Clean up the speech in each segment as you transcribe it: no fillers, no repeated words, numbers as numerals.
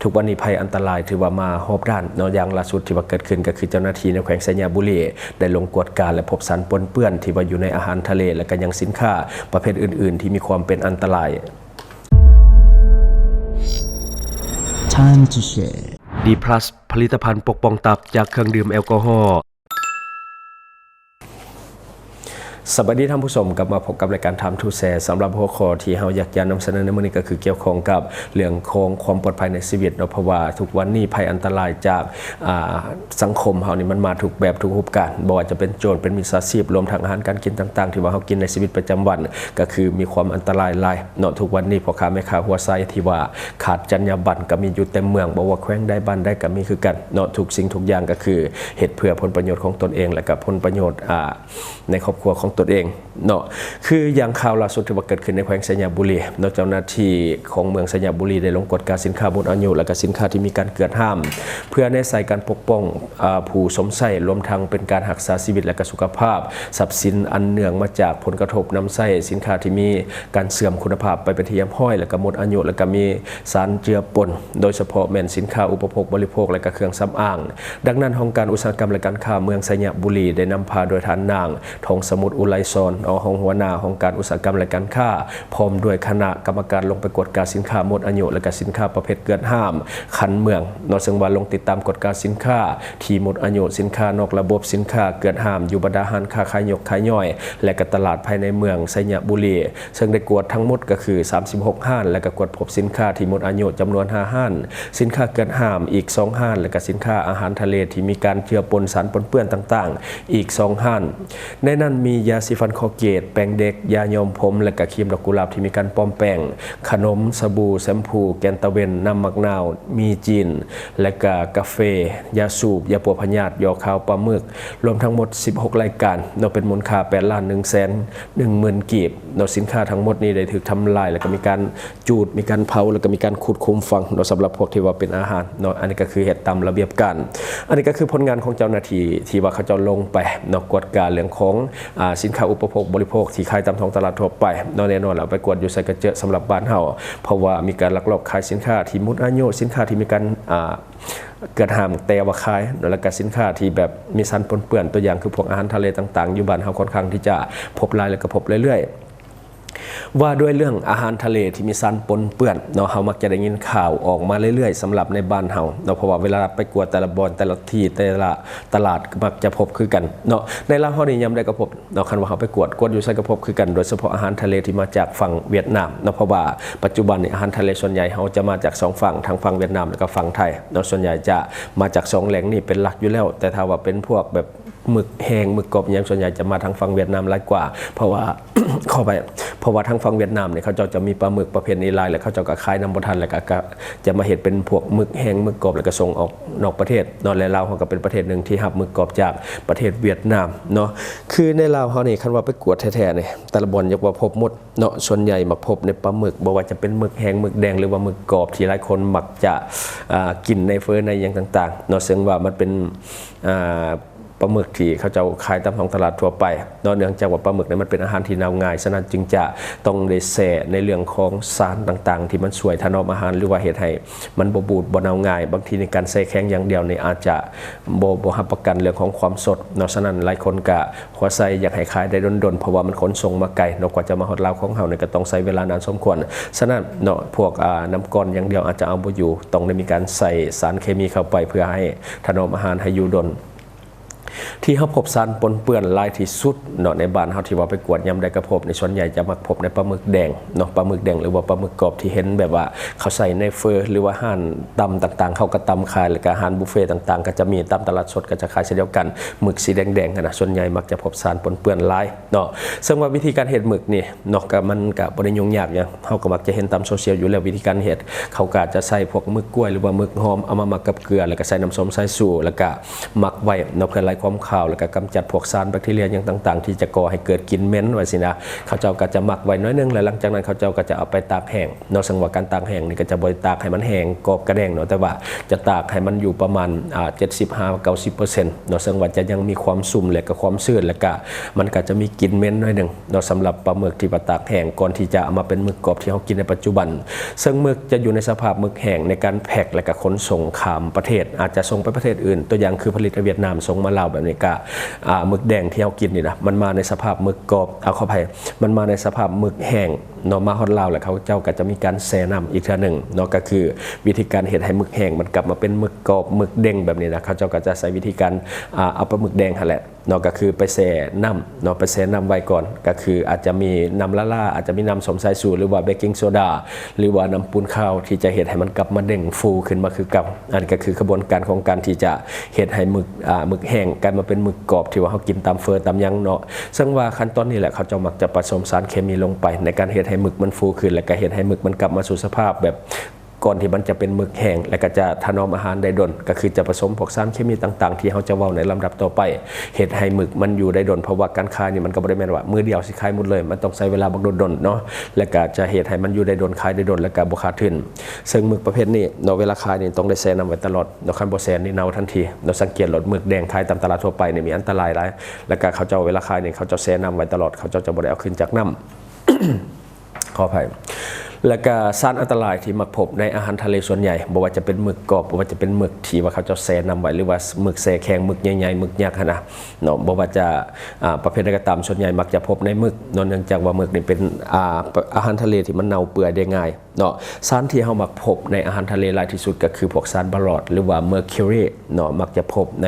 ทุกวันนี้ภัยอันตรายถือว่ามาฮอบด้านเนาะอย่างล่าสุดที่ว่าเกิดขึ้นก็คือเจ้าหน้าที่ในแขวงสัญญาบุรีได้ลงกวดการและพบสารปนเปื้อนที่ว่าอยู่ในอาหารทะเลและก็ยังสินค้าประเภทอื่นๆที่มีความเป็นอันตราย Time to share D+ ผลิตภัณฑ์ปกป้องตับจากเครื่องดื่มแอลกอฮอล์สวัสดีท่านผู้ชมกลับมาพบกับรายการทำทูแชร์สำหรับหัวข้อที่เราอยากจะนำเสนอในมื้อนี้ก็คือเกี่ยวข้องกับเรื่องของความปลอดภัยในชีวิตเนาะเพราะว่าทุกวันนี้ภัยอันตรายจากสังคมเรานี่มันมาทุกแบบทุกรูปแบบบ่ว่าจะเป็นโจรเป็นมิจฉาชีพรวมทั้งอาหารการกินต่างๆที่ว่าเรากินในชีวิตประจำวันก็คือมีความอันตรายหลายเนาะทุกวันนี้พ่อค้าแม่ค้าหัวไซที่ว่าขาดจรรยาบรรณก็มีอยู่เต็มเมืองบ่ว่าแขวงใดบ้านใดก็มีคือกันเนาะทุกสิ่งทุกอย่างก็คือเหตุเพื่อผลประโยชน์ของตนเองและก็ผลประโยชน์ในครอบครัวของตนเองเนาะคืออย่างข่าวล่าสุดที่ว่าเกิดขึ้นในแขวงสัญญาบุรีเนาะเจ้าหน้าที่ของเมืองสัญญาบุรีได้ลงกฎการสินค้าหมดอายุและก็สินค้าที่มีการเกิดห้ามเพื่อในใส่การปกป้องผู้สวมใส่รวมทั้งเป็นการรักษาชีวิตและก็สุขภาพทรัพย์สินอันเนื่องมาจากผลกระทบนำใส่สินค้าที่มีการเสื่อมคุณภาพไปเป็นที่ห้อยและก็หมดอายุและก็มีสารเจือปนโดยเฉพาะแม่นสินค้าอุปโภคบริโภคและก็เครื่องสำอางดังนั้นองค์การอุตสาหกรรมและการค้าเมืองสัญญาบุรีได้นำพาโดยฐานนางทองสมุทรอุไรซอนของหัวหน้าของการอุตสาหกรรมและการค้าพร้อมด้วยคณะกรรมการลงไปกวดการสินค้าหมดอายุและก็สินค้าประเภทเกินห้ามคันเมืองนอกจากว่าลงติดตามกฎการสินค้าที่หมดอายุสินค้านอกระบบสินค้าเกินห้ามอยู่บรรดาห้างค้าขายยกขายย่อยและก็ตลาดภายในเมืองสัญญาบุรีซึ่งได้กวดทั้งหมดก็คือ36ห้างและก็กวดพบสินค้าที่หมดอายุจำนวน5ห้างสินค้าเกินห้ามอีก2ห้างและก็สินค้าอาหารทะเลที่มีการเจือปนสารปนเปื้อนต่างๆอีก2ห้างในนั้นมียาสีฟันคอเกตแป้งเด็กยาย้อมผมและก็ครีมดอกกุหลาบที่มีการปลอมแปลงขนมสบู่แชมพูแกนตะเวนน้ำมักนาวมีจีนและก็กาแฟยาสูบยาปวดพยาธิยอขาวปลาหมึกรวมทั้งหมด16รายการเนาะเป็นมูลค่า8,110,000 กีบเนาะสินค้าทั้งหมดนี้ได้ถูกทำลายแล้วก็มีการจูดมีการเผาแล้วก็มีการขุดคุมฝังเนาะสำหรับพวกที่ว่าเป็นอาหารเนาะอันนี้ก็คือเหตุตามระเบียบการอันนี้ก็คือผลงานของเจ้าหน้าที่ที่ว่าเขาจะลงไปเนาะกวดการเรื่องของสินค้าอุปโภคบริโภคที่ขายตามท้องตลาดทั่วไปเนาะแน่นอนเราไปกวดอยู่ใส่กระเจาะสำหรับบ้านเฮาเพราะว่ามีการลักลอบขายสินค้าที่หมดอายุสินค้าที่มีการเกิดห้ามแต่ว่าขายแล้วก็สินค้าที่แบบมีสารปนเปื้อนตัวอย่างคือพวกอาหารทะเลต่างๆอยู่บ้านเฮาค่อนข้างที่จะพบหลายและก็พบเรื่อยๆว่าด้วยเรื่องอาหารทะเลที่มีสารปนเปื้อนเนาะเฮามักจะได้ยินข่าวออกมาเรื่อยๆสำหรับในบ้านเฮาเนาะเพราะว่าเวลาไปกวดแต่ละบอนแต่ละที่แต่ละตลาดมักจะพบคือกันเนาะในลาวเฮานี่ยามได้ก็พบเนาะคันว่าเฮาไปกวดอยู่ไสก็พบคือกันโดยเฉพาะอาหารทะเลที่มาจากฝั่งเวียดนามเนาะเพราะว่าปัจจุบันนี่อาหารทะเลส่วนใหญ่เฮาจะมาจาก2ฝั่งทั้งฝั่งเวียดนามและก็ฝั่งไทยเนาะส่วนใหญ่จะมาจาก2แหล่งนี้เป็นหลักอยู่แล้วแต่ถ้าว่าเป็นพวกแบบหมึกแห้งหมึกกรอบอย่างส่วนใหญ่จะมาทางฝั่งเวียดนามหลายกว่าเพราะว่า เข้าไปเพราะว่าทางฝั่งเวียดนามเนี่ยเขาจะมีปลาหมึกประเภทนี้หลายแล้วเขาจะก็ขายน้ำบ่ทันแล้วก็จะมาเฮ็ดเป็นพวกหมึกแห้งหมึกกรอบแล้วก็ส่งออกนอกประเทศเนาะและลาวเขาก็เป็นประเทศหนึ่งที่รับหมึกกรอบจากประเทศเวียดนามเนาะคือในลาวเขานี่คันว่าไปกวดแท้ๆนี่แต่ละบ่อนอยากว่าพบหมดเนาะส่วนใหญ่มาพบในปลาหมึกบ่ว่าจะเป็นหมึกแห้งหมึกแดงหรือว่าหมึกกรอบที่หลายคนมักจะกินในเฟอร์ในอย่างต่างๆเนาะซึ่งว่ามันเป็นปลาหมึกที่เขาจะขายตามท้องตลาดทั่วไปเนื่องจากว่าปลาหมึกนั้นมันเป็นอาหารที่เน่าง่ายฉะนั้นจึงจะต้องได้แส่ในเรื่องของสารต่างๆที่มันช่วยถนอมอาหารหรือว่าเหตุให้มันบ่บูดบ่เน่าง่ายบางทีในการใส่แข็งอย่างเดียวนี่อาจจะบ่รับประกันเรื่องของความสดเนาะฉะนั้นหลายคนก็หัวใส่อยากให้ขายได้ดนๆเพราะว่ามันขนส่งมาไกลเนาะกว่าจะมาฮอดลาวของเฮาเนี่ยก็ต้องใช้เวลานานสมควรฉะนั้นเนาะพวกน้ำก้อนอย่างเดียวอาจจะเอาบ่อยู่ต้องได้มีการใส่สารเคมีเข้าไปเพื่อให้ถนอมอาหารให้อยู่ดนที่เขาพบสารปนเปื้อนหลายที่สุดเนาะในบ้านเขาที่ว่าไปกวดยำได้กระพบในส่วนใหญ่จะมักพบในปลาหมึกแดงเนาะปลาหมึกแดงหรือว่าปลาหมึกกรอบที่เห็นแบบว่าเขาใส่ในเฟอร์หรือว่าห่านตำต่างๆเขาก็ตำขายหรือก็อาหารบุฟเฟ่ต่างๆก็จะมีตามตลาดสดก็จะขายเช่นเดียวกันหมึกสีแดงๆนะส่วนใหญ่มักจะพบสารปนเปื้อนหลายเนาะซึ่งว่าวิธีการเฮ็ดหมึกนี่เนาะก็มันก็บ่ได้ยุ่งยากอย่างเขาก็มักจะเห็นตามโซเชียลอยู่แล้ววิธีการเฮ็ดเขาก็จะใส่พวกหมึกกล้วยหรือว่าหมึกหอมเอามาหมักกับเกลือแล้วก็ใส่น้ำส้มสายชูแล้วก็หมักไว้เนาะเพื่อไล่ความ ความขาวแล้วก็กำจัดพวกสารแบคทีเรียอย่างต่างๆที่จะก่อให้เกิดกลิ่นเหม็นไว้สินะเขาเจ้าก็จะหมักไว้น้อยนึงแล้วหลังจากนั้นเขาเจ้าก็จะเอาไปตากแห้งนอกจากว่าการตากแห้งนี่ก็จะบ่ตากให้มันแห้งกรอบกระแดงเนาะแต่ว่าจะตากให้มันอยู่ประมาณ75-90%นอกจากว่าจะยังมีความสุ่มและก็ความชื้นและก็มันก็จะมีกลิ่นเหม็นน้อยนึงเนาะสำหรับปลาหมึกที่ว่าตากแห้งก่อนที่จะเอามาเป็นหมึกกรอบที่เฮากินในปัจจุบันซึ่งหมึกจะอยู่ในสภาพหมึกแห้งในการแพ็คและก็ขนส่งข้ามประเทศอาจจะส่งไปประเทศอื่นตัวอย่างคือผลิตในเวียดนามส่งมาลาวแบบนี้ก็หมึกแดงที่เฮากินนี่นะมันมาในสภาพหมึกกรอบเอาเข้าไปมันมาในสภาพหมึกแห้งเนาะมาฮอดลาวแล้วเขาเจ้าก็จะมีการแช่น้ำอีกเทื่อนึงเนาะก็คือวิธีการเฮ็ดให้หมึกแห้งมันกลับมาเป็นหมึกกรอบหมึกเด้งแบบนี้นะเขาเจ้าก็จะใช้วิธีการเอาปลาหมึกแดงหั่นแหละเนาะก็คือไปแช่น้ำเนาะไปแช่น้ำไว้ก่อนก็คืออาจจะมีน้ำละลาอาจจะมีน้ำสมสายสูตรหรือว่าเบกกิ้งโซดาหรือว่าน้ำปูนข้าวที่จะเฮ็ดให้มันกลับมาเด้งฟูขึ้นมาคือเก่าอันก็คือกระบวนการของการที่จะเฮ็ดให้หมึกแห้งกลายมาเป็นหมึกกรอบที่ว่าเฮากินตามเฟอตามยังเนาะซึ่งว่าขั้นตอนนี้แหละเขาเจ้ามักจะผสมสารเคมีลงไปในการเฮ็ดให้หมึกมันฟูขึ้นและก็เฮ็ดให้หมึกมันกลับมาสู่สภาพแบบก่อนที่มันจะเป็นหมึกแห้งและก็จะถนอมอาหารได้ดลก็คือจะผสมพวกสารเคมีต่างๆที่เขาจะเว้าในลำดับต่อไปเฮ็ดให้หมึกมันอยู่ได้ดลเพราะว่าการขายนี่มันก็บ่ได้แม่นว่ามื้อเดียวสิขายหมดเลยมันต้องใช้เวลาบักดนๆเนาะและก็จะเฮ็ดให้มันอยู่ได้ดลขายได้ดลและก็บ่ขาดทุนซึ่งหมึกประเภทนี้เนาะเวลาขายนี่ต้องได้แช่น้ำไว้ตลอดเนาะคันบ่แช่นี่เน่าทันทีเราสังเกตรถหมึกแดงขายตามตลาดทั่วไปนี่มีอันตรายหลายแล้วก็เขาเจ้าเวลาขายนี่เขาเจ้าแช่น้ำไว้ตลอดเขาเจ้าจะบ่ได้เอาขึ้นจากน้ำ ขออภัยแล้วก็สารอันตรายที่มักพบในอาหารทะเลส่วนใหญ่บ่ว่าจะเป็นหมึกกรอบบ่ว่าจะเป็นหมึกที่ว่าเขาจะแช่น้ำไว้หรือว่าหมึกแช่แข็งหมึกใหญ่ๆหมึกยักษ์นะเนาะบ่ว่าจะประเภทใดก็ตามส่วนใหญ่มักจะพบในหมึกเนื่องจากว่าหมึกนี่เป็นอาหารทะเลที่มันเน่าเปื่อยได้ง่ายเนาะสารที่เฮามักพบในอาหารทะเลหลายที่สุดก็คือพวกสารบารอดหรือว่าเมอร์คิวรีเนาะมักจะพบใน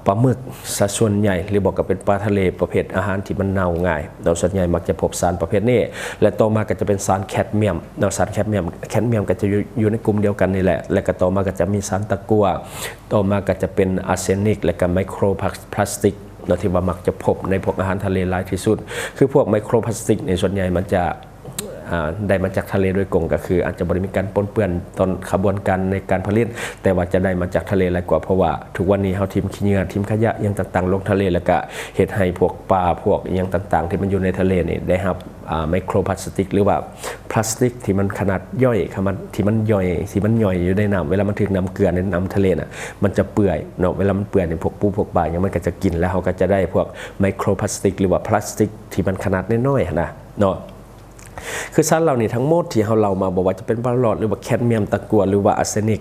ปลาหมึกสัดส่วนใหญ่หรือบอกกับเป็นปลาทะเลประเภทอาหารที่มันเน่าง่ายเราส่วนใหญ่มักจะพบสารประเภทนี้และต่อมาก็จะเป็นสารแคดเมียมเราสารแคดเมียมก็จะอยู่ในกลุ่มเดียวกันนี่แหละและก็ต่อมาก็จะมีสารตะกั่วต่อมาก็จะเป็นอาร์เซนิกและก็ไมโครพลาสติกเราที่ว่ามักจะพบในพวกอาหารทะเลหลายที่สุดคือพวกไมโครพลาสติกในส่วนใหญ่มันจะได้มาจากทะเลโดยตรงก็คืออาจจะบริมีการปนเปื้อนตอนขบวนการในการผลิตแต่ว่าจะได้มาจากทะเลหลายกว่าเพราะว่าทุกวันนี้เฮาทิมขี้เหงื่อทิมขยะอย่างต่างๆลงทะเลแล้วก็เฮ็ดให้พวกปลาพวกอย่างต่างๆที่มันอยู่ในทะเลนี่ได้รับไมโครพลาสติกหรือว่าพลาสติกที่มันขนาดย่อยที่มันย่อยอยู่ในน้ำเวลามันถึงน้ำเกลือในน้ำทะเลน่ะมันจะเปื่อยเนาะเวลามันเปื่อยเนี่ยพวกปูพวกปลาอย่างมันก็จะกินแล้วเขาก็จะได้พวกไมโครพลาสติกหรือว่าพลาสติกที่มันขนาดน้อยๆนะเนาะคือสารเหล่านี้ทั้งหมดที่เรามาบอกว่าจะเป็นบาลอดหรือว่าแคดเมียมตะกั่วหรือว่าอาร์เซนิก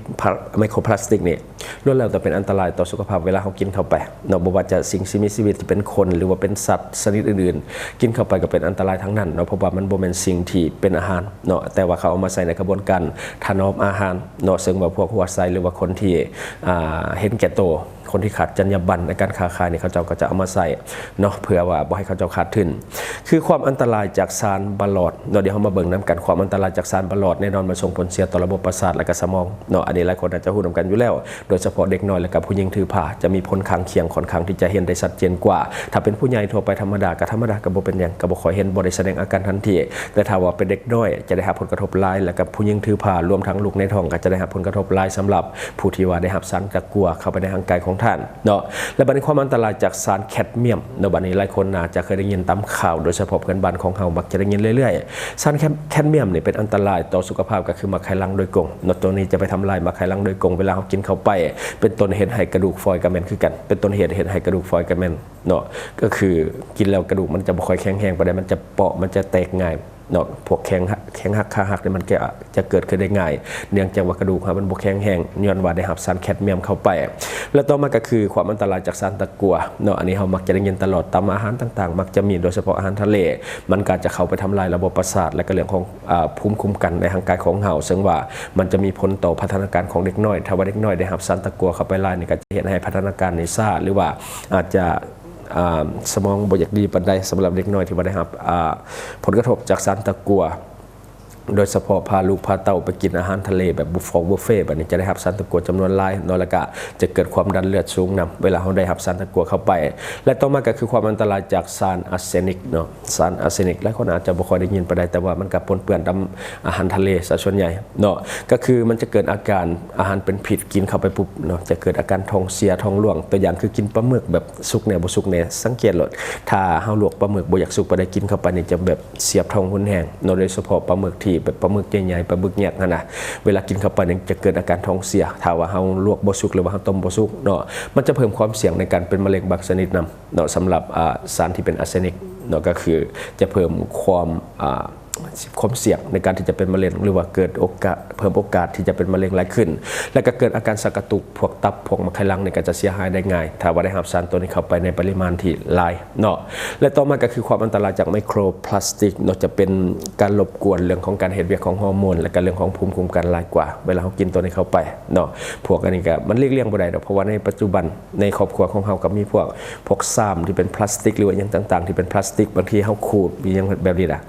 ไมโครพลาสติกนี่ล้วนแล้วแต่เป็นอันตรายต่อสุขภาพเวลาเขากินเข้าไปเนาะบอกว่าจะสิ่งมีชีวิตที่เป็นคนหรือว่าเป็นสัตว์ชนิดอื่นๆกินเข้าไปก็เป็นอันตรายทั้งนั้นเนาะเพราะว่ามันบ่แม่นสิ่งที่เป็นอาหารเนาะแต่ว่าเขาเอามาใส่ในกระบวนการถนอมอาหารเนาะซึ่งว่าพวกหัวไซหรือว่าคนที่เห็นแก่ตัวคนที่ขาดจรรยาบรรณในการค้าขายเนี่ยเขาเจ้าก็จะเอามาใส่เนาะเพื่อว่าบ่ให้เขาเจ้าขาดทุนคือความอันตรายจากสารบาลอดเนาะเดี๋ยวเรามาเบิ่งนํกันความอันตรายจากสารบาลอดแน่นอนมันส่งผลเสียต่อระบบประสาทและก็สมองเนาะอันนี้หลายคนอาจจะรู้นำกันอยู่แล้วโดยเฉพาะเด็กน้อยและก็ผู้หญิงถือผ้าจะมีผลข้างเคียงค่อนข้างที่จะเห็นได้ชัดเจนกว่าถ้าเป็นผู้ใหญ่ทั่วไปธรรมดาก็บ่เป็นหยังก็บ่ค่อยเห็นบ่ได้แสดงอาการทันทีแต่ถ้าว่าเป็นเด็กน้อยจะได้รับผลกระทบหลายและก็ผู้หญิงถือผ้ารวมทั้งลูกในท้องก็จะได้รับผลกระทบหลายสำหรับผู้ที่ว่าได้รับสารตะกั่วเข้าไปในร่างกายของท่านเนาะและบัดนี้ความอันตรายจากสารแคดเมียมในบัดนี้หลายคนน่าจะเคยได้ยินตามข่าวโดยเฉพาะเพื่อนบ้านของเฮามักจะได้ยินเรื่อยๆสารแคดเมียมนี่เป็นอันตรายต่อสุขภาพก็คือมะไขลังโดยตรงเนาะตัวนี้จะไปทำลายมะไขลังโดยตรงเวลาเฮากินเข้าไปเป็นต้นเหตุให้กระดูกฝอยกระแม่นคือกันเป็นต้นเหตุให้กระดูกฝอยกระแม่นเนาะก็คือกินแล้วกระดูกมันจะบ่ค่อยแข็งแรงปานใดมันจะเปาะมันจะแตกง่ายเนาะพวกแข็งหักขาหักเนี่ยมันจะเกิดขึ้นได้ง่ายเนื่องจากว่ากระดูกมันบ่แข็งแรงย้อนว่าได้รับสารแคดเมียมเข้าไปและต่อมาก็คือความอันตรายจากสารตะกั่วเนาะอันนี้เฮามักจะได้ยินตลอดตามอาหารต่างๆมักจะมีโดยเฉพาะอาหารทะเลมันก็จะเข้าไปทำลายระบบประสาทและก็เรื่องของภูมิคุ้มกันในร่างกายของเฮาซึ่งว่ามันจะมีผลต่อพัฒนาการของเด็กน้อยถ้าว่าเด็กน้อยได้รับสารตะกั่วเข้าไปหลายนี่ก็จะเฮ็ดให้พัฒนาการในช้าหรือว่าอาจจะสมองบ่อยากดีปานใดสำหรับเด็กน้อยที่ว่าได้รับผลกระทบจากสารตะกั่ว โดยเฉพาะพาลูกพาเต้าไปกินอาหารทะเลแบบบุฟเฟ่แบบนี้จะได้รับสารตะกั่วจำนวนหลายนอละกะจะเกิดความดันเลือดสูงนำเวลาเขาได้รับสารตะกั่วเข้าไป และต่อมาก็คือความอันตรายจากสารอาร์เซนิกเนาะสารอาร์เซนิกและคนอาจจะบ่ค่อยได้ยินไปได้แต่ว่ามันกับปนเปื้อนตามอาหารทะเลซะส่วนใหญ่เนาะก็คือมันจะเกิดอาการอาหารเป็นพิษกินเข้าไปปุ๊บเนาะจะเกิดอาการท้องเสียท้องร่วงตัวอย่างคือกินปลาหมึกแบบสุกแน่บ่สุกแน่สังเกตเลยถ้าเฮาลวกปลาหมึกบ่อยากสุกบ่ได้กินเข้าไปนี่จะแบบเสียบท้องหุนแห้งเนาะโดยเฉพาะปลาหมึกที่แบบปลาหมึกใหญ่ๆปลาบึกแยกนั่นน่ะเวลากินเข้าไปนี่จะเกิดอาการท้องเสียถ้าว่าเฮาลวกบ่สุกหรือว่าเฮาต้มบ่สุกเนาะมันจะเพิ่มความเสี่ยงในการเป็นมะเร็งบางชนิดนำเนาะสำหรับสารที่เป็นอาร์เซนิกเนาะก็คือจะเพิ่มความเสี่ยงในการที่จะเป็นมะเร็งหรือว่าเกิดโอกาสเพิ่มโอกาสที่จะเป็นมะเร็งหลายขึ้นและก็เกิดอาการสักกระตุกพวกตับพวกมะไขลังเนี่ยก็จะเสียหายได้ง่ายถ้าว่าได้รับสารตัวนี้เข้าไปในปริมาณที่หลายเนาะและต่อมาก็คือความอันตรายจากไมโครพลาสติกเนาะจะเป็นการรบกวนเรื่องของการเฮ็ดเวียกของฮอร์โมนและก็เรื่องของภูมิคุ้มกันหลายกว่าเวลาเขากินตัวนี้เข้าไปเนาะพวกอันนี้ก็มันเลี่ยงบ่ได้ดอกเพราะว่าในปัจจุบันในครอบครัวของเราก็มีพวกซ้ำที่เป็นพลาสติกหรือว่าอย่างต่างๆที่เป็นพลาสติกบางทีเขาขูดมีอย่างแบบนี้นะ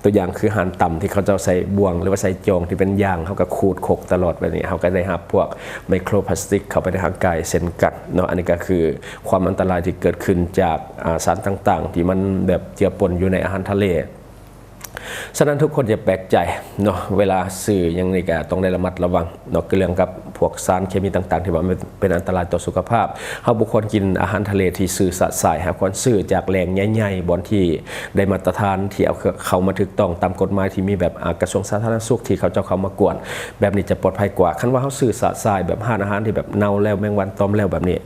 ตัวอย่างคืออาหารต่ำที่เขาจะใส่บ่วงหรือว่าใส่จองที่เป็นยางเขาก็ขูดขกตลอดแบบนี้เขาก็ได้รับพวกไมโครพลาสติกเข้าไปในร่างกายเช่นกันเนาะอันนี้ก็คือความอันตรายที่เกิดขึ้นจากสารต่างๆที่มันแบบเจือปนอยู่ในอาหารทะเลฉะนั้นทุกคนอย่าแปลกใจเนาะเวลาซื้อยังนี่ก็ต้องได้ระมัดระวังเนาะเรื่องกับพวกสารเคมีต่างๆที่ว่ามันเป็นอันตรายต่อสุขภาพเฮาบุคคลกินอาหารทะเลที่ซื้อสะสายหาควรซื้อจากแหล่งใหญ่ๆบ่อนที่ได้มาตรฐานที่เอาเข้ามาถูกต้องตามกฎหมายที่มีแบบกระทรวงสาธารณสุขที่เขาเจ้าเข้ามากวนแบบนี้จะปลอดภัยกว่าคันว่าเฮาซื้อสะสายแบบห้านอาหารที่แบบเน่าแล้วแมงวันตอมแล้วแบบนี้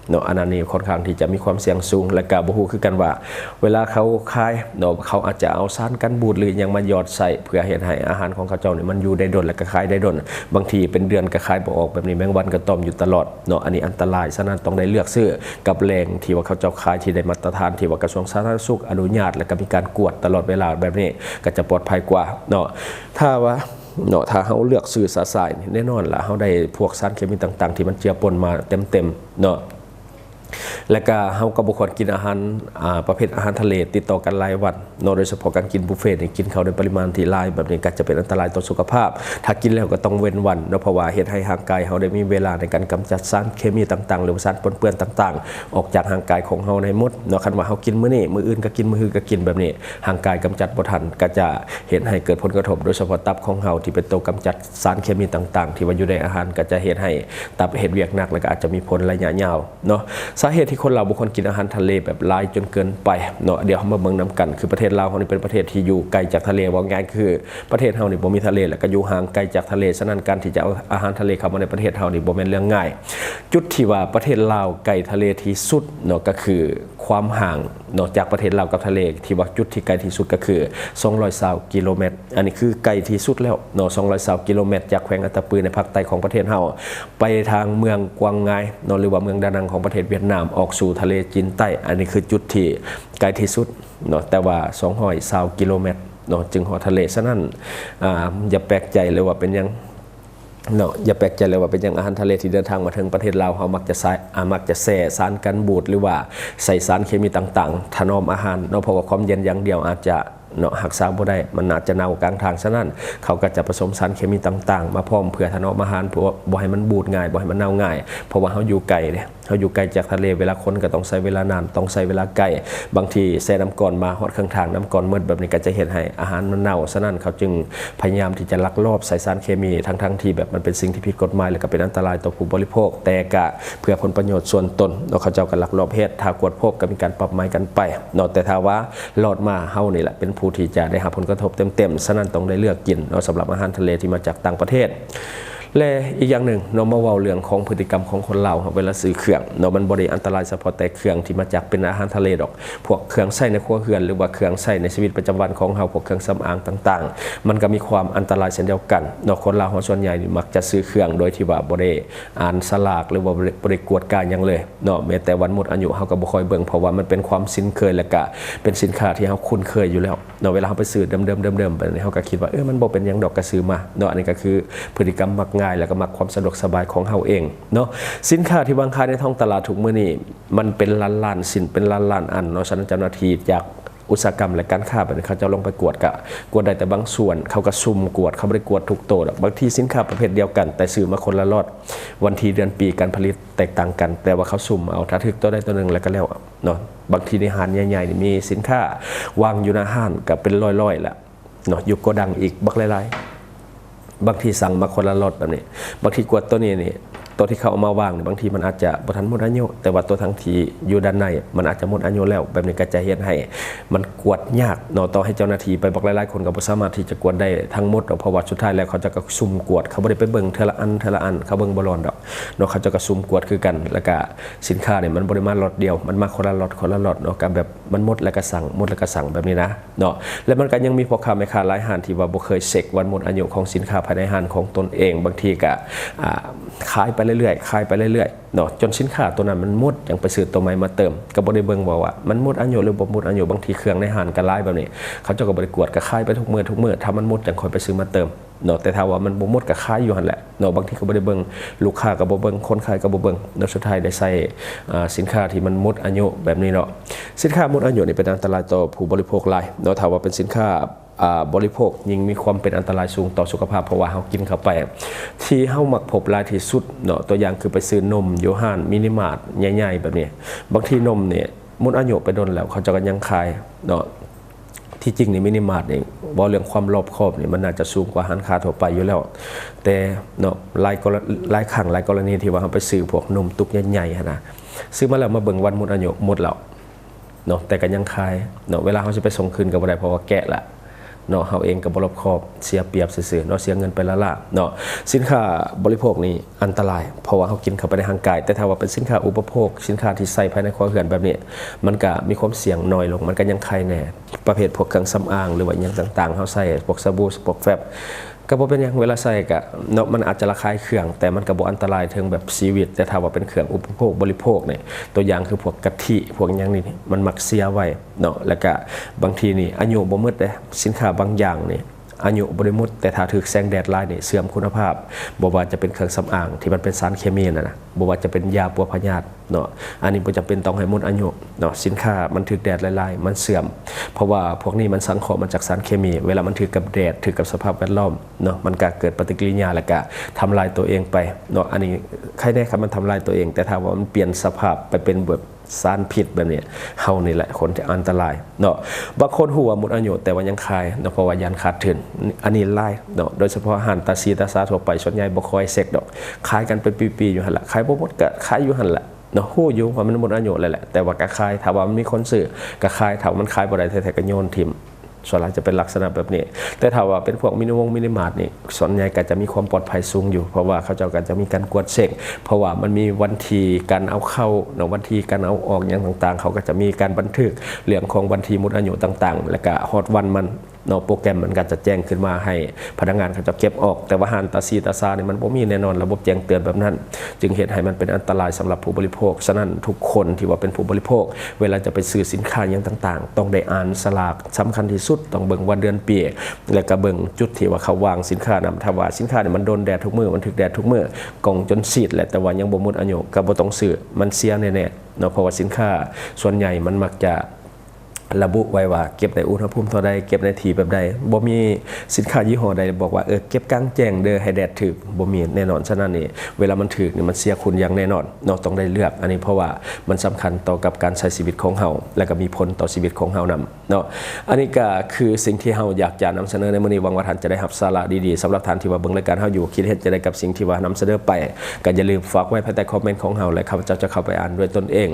เนาะอันนั้นนี่ค่อนข้างที่จะมีความเสี่ยงสูงและก็บ่ฮู้คือกันว่าเวลาเขาขายเนาะเขาอาจจะเอาสารกันบูดหรือยังมาหยอดใส่เพื่อเฮ็ดให้อาหารของเขาเจ้านี่มันอยู่ได้ดนและก็ขายได้ดนบางทีเป็นเดือนก็ขายบ่ออกแบบนี้แมงวันก็ตอมอยู่ตลอดเนาะอันนี้อันตรายฉะนั้นต้องได้เลือกซื้อกับแหล่งที่ว่าเขาเจ้าขายที่ได้มาตรฐานที่ว่ากระทรวงสาธารณสุขอนุญาตและก็มีการกวดตลอดเวลาแบบนี้ก็จะปลอดภัยกว่าเนาะถ้าเขาเลือกซื้อสะสายแน่นอนล่ะเขาได้พวกสารเคมีต่างๆที่มันเจือปนมาเต็มเนาะและก็เฮาก็บ่ควรกินอาหารประเภทอาหารทะเลติดต่อกันหลายวันโดยเฉพาะการกินบุฟเฟ่ต์นี่กินเขาในปริมาณที่หลายแบบนี้ก็จะเป็นอันตรายต่อสุขภาพถ้ากินแล้วก็ต้องเว้นวันเพราะว่าเฮ็ดให้ร่างกายเฮาได้มีเวลาในการกำจัดสารเคมีต่างๆหรือสารปนเปื้อนต่างๆออกจากร่างกายของเฮาในหมดเนาะคันว่าเฮากินมื้อนี้มื้ออื่นก็กินมื้อฮื้อก็กินแบบนี้ร่างกายกำจัดบ่ทันก็จะเฮ็ดให้เกิดผลกระทบโดยเฉพาะตับของเฮาที่เป็นตัวกำจัดสารเคมีต่างๆที่ว่าอยู่ในอาหารก็จะเฮ็ดให้ตับเฮ็ดเวียกหนักแล้วก็อาจจะมีผลระยะยาวเนาะสาเหตุที่คนเราบุคคลกินอาหารทะเลแบบหลายจนเกินไปเนาะเดี๋ยวเฮามาเบิ่งนำกันคือประเทศลาวเฮานี่เป็นประเทศที่อยู่ไกลจากทะเลว่าง่ายคือประเทศเฮานี่บ่มีทะเลแล้วก็อยู่ห่างไกลจากทะเลฉะนั้นการที่จะเอาอาหารทะเลเข้ามาในประเทศเฮานี่บ่แม่นเรื่องง่ายจุดที่ว่าประเทศลาวไกลทะเลที่สุดเนาะก็คือความห่างนอกจากประเทศลาวกับทะเลที่ว่าจุดที่ไกลที่สุดก็คือ220กิโลเมตรอันนี้คือไกลที่สุดแล้วเนาะ220กิโลเมตรจากแขวงอัตตปือในภาคใต้ของประเทศเฮาไปทางเมืองกวางไงเนาะหรือว่าเมืองดานังของประเทศเวียดนามออกสู่ทะเลจีนใต้อันนี้คือจุดที่ไกลที่สุดเนาะแต่ว่า220กิโลเมตรเนาะจึงฮอดทะเลฉะนั้นอย่าแปลกใจเลยว่าเป็นยังเนาะอย่าแปลกใจเลยว่าเป็นอย่างอาหารทะเลที่เดินทางมาถึงประเทศลาวเขามักจะแส่สารกันบูดหรือว่าใส่สารเคมีต่างๆถนอมอาหารเนาะเพราะว่าความเย็นอย่างเดียวอาจจะเนาะหักษาบ่ได้มันอาจจะเน่ากลางทางฉะนั้นเขาก็จะผสมสารเคมีต่างๆมาพร้อมเพื่อถนอมอาหารเพื่อบ่ให้มันบูดง่ายบ่ให้มันเน่าง่ายเพราะว่าเขาอยู่ไกลเนี่ยเขาอยู่ไกลจากทะเลเวลาคนก็ต้องใช้เวลานานต้องใช้เวลาไกลบางทีแช่น้ำก่อนมาฮอดข้างทางน้ำก่อนมืดแบบนี้ก็จะเห็นให้อาหารมันเน่าฉะนั้นเขาจึงพยายามที่จะลักลอบใส่สารเคมีทั้งที่แบบมันเป็นสิ่งที่ผิดกฎหมายและก็เป็นอันตรายต่อผู้บริโภคแต่ก็เพื่อผลประโยชน์ส่วนตนเนาะเขาเจ้าก็ลักลอบเฮ็ดถ้ากวดพบก็มีการปรับไม้กันไปเนาะแต่ถ้าว่าหลอดมาเฮานี่แหละเป็นผู้ที่จะได้รับผลกระทบเต็มๆฉะนั้นต้องได้เลือกกินเนาะสำหรับอาหารทะเลที่มาจากต่างประเทศและอีกอย่างหนึ่งเนาะมาเว้าเรื่องของพฤติกรรมของคนลาวเวลาซื้อเครื่องเนาะมันบ่ได้อันตรายเฉพาะแต่เครื่องที่มาจากเป็นอาหารทะเลดอกพวกเครื่องใช้ในครัวเรือนหรือว่าเครื่องใช้ในชีวิตประจำวันของเฮาพวกเครื่องสำอางต่างๆมันก็มีความอันตรายเช่นเดียวกันเนาะคนลาวส่วนใหญ่มักจะซื้อเครื่องโดยที่ว่าบ่ได้อ่านฉลากหรือว่าบ่ได้กวดการหยังเลยเนาะแม้แต่วันหมดอายุเฮาก็บ่ค่อยเบิ่งเพราะว่ามันเป็นความคุ้นเคยและก็เป็นสินค้าที่เฮาคุ้นเคยอยู่แล้วเนาะเวลาเฮาไปซื้อเดิมๆแบบนี้เฮาก็คิดว่ามันบ่เป็นหยังดอกก็ซื้อมาเนาะอันนี้ก็คือพฤติกรรมมักง่ายแล้วก็มักความสะดวกสบายของเฮาเองเนาะสินค้าที่วางขายในท้องตลาดทุกมื้อนี้มันเป็นล้านๆสินเป็นล้านๆอันเนาะฉะนั้นเจ้าหน้าที่จาก อุตสาหกรรมและการค้าแบบนี้เขาจะลงไปกวดได้แต่บางส่วนเขาก็ซุ่มกวดเขาไม่ได้กวดทุกตัวบางทีสินค้าประเภทเดียวกันแต่ซื้อมาคนละล็อตวันที่เดือนปีการผลิตแตกต่างกันแต่ว่าเขาซุ่มเอาถ้าถึกตัวได้ตัวหนึ่งแล้วก็แล้วเนาะบางทีในห้างใหญ่ๆมีสินค้าวางอยู่ในห้างก็เป็นร้อยๆแหละเนาะอยู่โกดังอีกบักหลายๆบางทีสั่งมาคนละล็อตแบบนี้บางทีกวดตัวนี้นี่ตัวที่เขาเอามาวางบางทีมันอาจจะบ่ทันหมดอายุแต่ว่าตัวทั้งที่อยู่ด้านในมันอาจจะหมดอายุแล้วแบบนี้ก็จะเฮ็ดให้มันกวดยากเนาะต่อให้เจ้าหน้าที่ไปบอกหลายๆคนก็บ่สามารถที่จะกวดได้ทั้งหมดเพราะว่าสุดท้ายแล้วเขาจะก็ซุ่มกวดเขาบ่ได้ไปเบิ่งเทอละอันเขาเบิ่งบ่รอนดอกเนาะเขาจะก็ซุ่มกวดคือกันแล้วก็สินค้าเนี่ยมันบ่ได้มาล็อตเดียวมันมาคนละล็อตเนาะก็แบบมันหมดแล้วก็สั่งแบบนี้นะเนาะแล้วมันก็ยังมีพ่อค้าแม่ค้าหลายห้างที่ว่าบ่เคยเช็ควันหมดอายุของสินค้าภายในห้างของตนเองบางทีก็ขายไปเรื่อยเนาะจนสินค้าตัวนั้นมันหมดยังไปซื้อตัวใหม่มาเติมก็บ่ได้เบิ่งว่ามันหมดอายุหรือบ่หมดอายุบางทีเครื่องในห้างก็หลายแบบนี้เขาเจ้าก็บ่ได้กวดก็ขายไปทุกมื้อถ้ามันหมดจังค่อยไปซื้อมาเติมเนาะแต่ถ้าว่ามันบ่หมดก็ขายอยู่หั่นแหละเนาะบางทีก็บ่ได้เบิ่งลูกค้าก็บ่เบิ่งคนขายก็บ่เบิ่งแล้วสุดท้ายได้ใส่สินค้าที่มันหมดอายุแบบนี้เนาะสินค้าหมดอายุนี่เป็นอันตรายต่อผู้บริโภคหลายเนาะถ้าว่าเป็นสินค้าบริโภคยิ่งมีความเป็นอันตรายสูงต่อสุขภาพเพราะว่าเฮากินเข้าไปที่เฮามักพบหลายที่สุดเนาะตัวอย่างคือไปซื้อนมโยห้านมินิมาร์ทใหญ่ๆแบบนี้บางทีนมเนี่ยหมดอายุไปโดนแล้วเขาจะกันยังขายเนาะที่จริงนี่มินิมาร์ทนี่บ่เรื่องความรอบคอบนี่มันน่าจะสูงกว่าร้านค้าทั่วไปอยู่แล้วแต่เนาะหลายกรณีที่ว่าเฮาไปซื้อพวกนมตุกใหญ่ๆนะซื้อมาแล้วมาเบิ่งวันหมดอายุหมดแล้วเนาะแต่ก็ยังขายเนาะเวลาเฮาสิไปส่งคืนก็บ่ได้เพราะว่าแกะละเนาะเฮาเองก็บ่รอบคอบเสียเปรียบซื่อๆเนาะเสียเงินไปละล่ะเนาะสินค้าบริโภคนี่อันตรายเพราะว่าเฮากินเข้าไปในร่างกายแต่ถ้าว่าเป็นสินค้าอุปโภคสินค้าที่ใส่ภายในครัวเรือนแบบนี้มันก็มีความเสี่ยงน้อยลงมันก็ยังใครแน่ประเภทพวกเครื่องสำอางหรือว่าอย่างต่างๆเฮาใส่พวกสบู่พวกแฟบก็บ่เป็นหยังเวลาใส่ก็เนาะมันอาจจะระคายเครื่องแต่มันก็บ่อันตรายถึงแบบชีวิตแต่ถ้าว่าเป็นเครื่องอุปโภคบริโภคเนี่ยตัวอย่างคือพวกกะทิพวกหยังนี่มันมักเสียไว้เนาะแล้วก็บางทีนี่อายุบ่หมดเด้สินค้าบางอย่างนี่อายุบ่ได้หมดแต่ถ้าถูกแสงแดดหลายนี่เสื่อมคุณภาพบ่ว่าจะเป็นเครื่องสำอางที่มันเป็นสารเคมีนะบ่ว่าจะเป็นยาปัวพยาธิเนาะอันนี้บ่จำเป็นต้องให้หมดอายุเนาะสินค้ามันถูกแดดหลายๆมันเสื่อมเพราะว่าพวกนี้มันสังเคราะห์มาจากสารเคมีเวลามันถูกกับแดดถูกกับสภาพแวดล้อมเนาะมันก็เกิดปฏิกิริยาแล้วก็ทำลายตัวเองไปเนาะอันนี้ใครได้ครับมันทำลายตัวเองแต่ถ้าว่ามันเปลี่ยนสภาพไปเป็นแบบสารพิษแบบนี้เฮานี่แหละคนที่อันตรายเนาะบางคนหัวหมดอายุแต่ว่ายังขายเนาะเพราะว่ายันขาดทุนอันนี้ไล่เนาะโดยเฉพาะอาหารตาซีตาซาทั่วไปส่วนใหญ่บ่ค่อยเซ็กดอกขายกันเป็นปีๆอยู่หั่นแหละขายบ่หมดก็ขายอยู่หั่นแหละเนาะฮู้อยู่ว่ามันหมดอายุแล้วแหละแต่ว่าก็ขายถ้าว่ามันมีคนซื้อก็ขายถ้ามันขายบ่ได้แท้ๆก็โยนทิ้งส่วนหลังจะเป็นลักษณะแบบนี้แต่ถ้าว่าเป็นพวกมินิมาร์ทนี่ส่วนใหญ่ก็จะมีความปลอดภัยสูงอยู่เพราะว่าเขาเจ้าก็จะมีการกวดเช็คเพราะว่ามันมีวันที่การเอาเข้าเนาะวันที่การเอาออกอย่างต่างๆเขาก็จะมีการบันทึกเรื่องของวันที่หมดอายุต่างๆแล้วก็ฮอตวันมันเนาะโปรแกรมมันก็จะแจ้งขึ้นมาให้พนักงานเขาจะเก็บออกแต่ว่าหานตาซีตาซาเนี่ยมันบ่มีแน่นอนระบบแจ้งเตือนแบบนั้นจึงเหตุให้มันเป็นอันตรายสำหรับผู้บริโภคฉะนั้นทุกคนที่ว่าเป็นผู้บริโภคเวลาจะไปซื้อสินค้าอย่างต่างๆต้องได้อ่านสลากสำคัญที่สุดต้องเบิ่งวันเดือนปีแล้วก็เบิ่งจุดที่ว่าเขาวางสินค้านำถ้าว่าสินค้าเนี่ยมันโดนแดดทุกมื้อมันถึกแดดทุกมื้อกล่องจนซีดแหละแต่ว่ายังบ่หมดอายุก็บ่ต้องซื้อมันเสียแน่ๆเนาะเพราะว่าสินค้าส่วนใหญ่มันมักจะระบุไว้ว่าเก็บในอุณหภูมิเท่าใดเก็บในที่แบบใดบ่มีสินค้ายี่ห้อใดบอกว่าเก็บกลางแจ้งเด้อให้แดดถึกบ่มีแน่นอนฉะนั้นนี่เวลามันถึกนี่มันเสียคุณอย่างแน่นอนเนาะต้องได้เลือกอันนี้เพราะว่ามันสำคัญต่อกับการใช้ชีวิตของเฮาและก็มีผลต่อชีวิตของเฮานำเนาะอันนี้ก็คือสิ่งที่เฮาอยากจะนำเสนอในมื้อนี้หวังว่าท่านจะได้รับสาระดีๆสำหรับท่านที่ว่าเบิ่งรายการเฮาอยู่คิดเห็นจะได้กับสิ่งที่ว่านำเสนอไปก็อย่าลืมฝากไว้ภายใต้คอมเมนต์ของเฮาและข้าพเจ้าจะเข้าไปอ่านด้วยตนเอ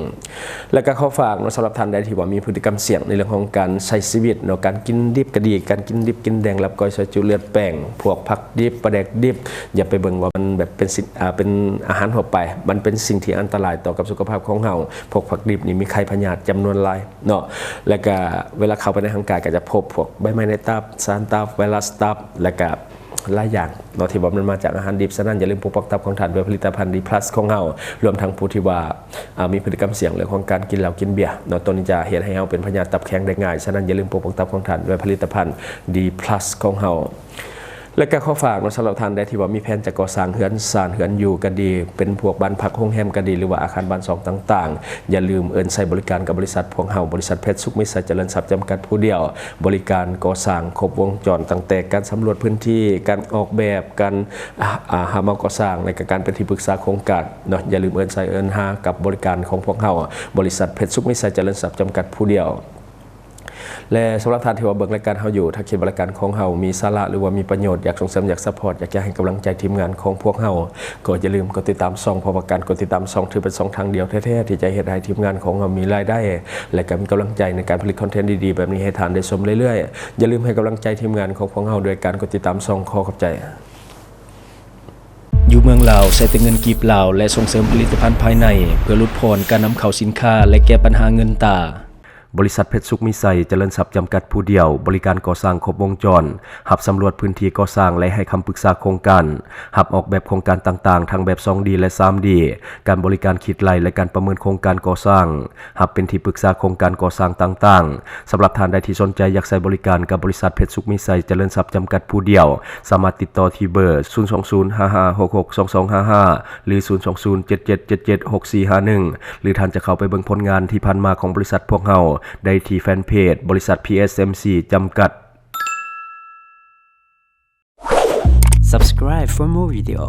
งและก็ขอฝากเนาะสำหรับท่านใดที่ว่ามีพฤติกรรมเสี่ยงในเรื่องของการใช้ชีวิตเนาะการกินดิบก็ดีการกินดิบกินแดงรับก้อยซอยจุเลือดแป้งพวกผักดิบปลาแดกดิบอย่าไปเบิ่งว่ามันแบบเป็นอาหารทั่วไปมันเป็นสิ่งที่อันตรายต่อกับสุขภาพของเฮาพวกผักดิบนี่มีไข้พยาธิจำนวนหลายเนาะแล้วก็เวลาเข้าไปในร่างกายก็จะพบพวกใบไม้ในตับสารตับไวรัสตับแล้วก็หลายอย่างเนาะที่ว่ามันมาจากอาหารดิบฉะนั้นอย่าลืมปกป้องตับของท่านด้วยผลิตภัณฑ์ดีพลัสของเฮารวมทั้งผู้ที่ว่ามีพฤติกรรมเสี่ยงเรื่องของการกินเหล้ากินเบียร์เนาะตัวนี้จะเฮ็ดให้เฮาเป็นพยาธิตับแข็งได้ง่ายฉะนั้นอย่าลืมปกป้องตับของท่านด้วยผลิตภัณฑ์ดีพลัสของเฮา และก็ข้อฝากสำหรับท่านใดที่ว่ามีแผนจะก่อสร้างเฮือนซ่านเฮือนอยู่ก็ดีเป็นพวกบ้านพักโรงแรมก็ดีหรือว่าอาคารบ้าน2ต่างๆอย่าลืมเอิ้นใช้บริการกับบริษัทพวกเฮาบริษัทเพชรสุขมิตรเจริญทรัพย์จำกัดผู้เดียวบริการก่อสร้างครบวงจรตั้งแต่การสำรวจพื้นที่การออกแบบการหามาก่อสร้างในการเป็นที่ปรึกษาโครงการเนาะอย่าลืมเอิ้นใช้เอิ้นหากับบริการของพวกเฮาบริษัทเพชรสุขมิตรเจริญทรัพย์จำกัดผู้เดียวและสำหรับท่านที่ว่าเบิ่งรายการเฮาอยู่ถ้าคิดว่ารายการของเฮามีสาระหรือว่ามีประโยชน์อยากส่งเสริมอยากซัพพอร์ตอยากจะให้กำลังใจทีมงานของพวกเฮาก็อย่าลืมกดติดตามช่องเพราะว่าการกดติดตามช่องถือเป็นช่องทางเดียวแท้ๆที่จะเฮ็ดให้ทีมงานของเฮามีรายได้และก็มีกำลังใจในการผลิตคอนเทนต์ดีๆแบบนี้ให้ท่านได้ชมเรื่อยๆอย่าลืมให้กำลังใจทีมงานของพวกเฮาโดยการกดติดตามช่องขอขอบใจอยู่เมืองลาวใช้แต่เงินกีบลาวและส่งเสริมผลิตภัณฑ์ภายในเพื่อลดพรการนำเข้าสินค้าและแก้ปัญหาเงินตาบริษัทเพชรสุขมิไซเจริญทรัพย์จำกัดผู้เดียวบริการก่อสร้างครบวงจรหับสำรวจพื้นที่ก่อสร้างและให้คำปรึกษาโครงการหับออกแบบโครงการต่างๆทั้งแบบ 2D และ 3D การบริการคิดไล่และการประเมินโครงการก่อสร้างหับเป็นที่ปรึกษาโครงการก่อสร้างต่างๆสำหรับท่านใดที่สนใจอยากใช้บริการกับบริษัทเพชรสุขมิไซเจริญทรัพย์จำกัดผู้เดียวสามารถติดต่อที่เบอร์ 02055662255 หรือ 02077776451 หรือท่านจะเข้าไปเบิ่งผลงานที่ผ่านมาของบริษัทพวกเฮาได้ที่แฟนเพจบริษัท PSMC จำกัด Subscribe for more video.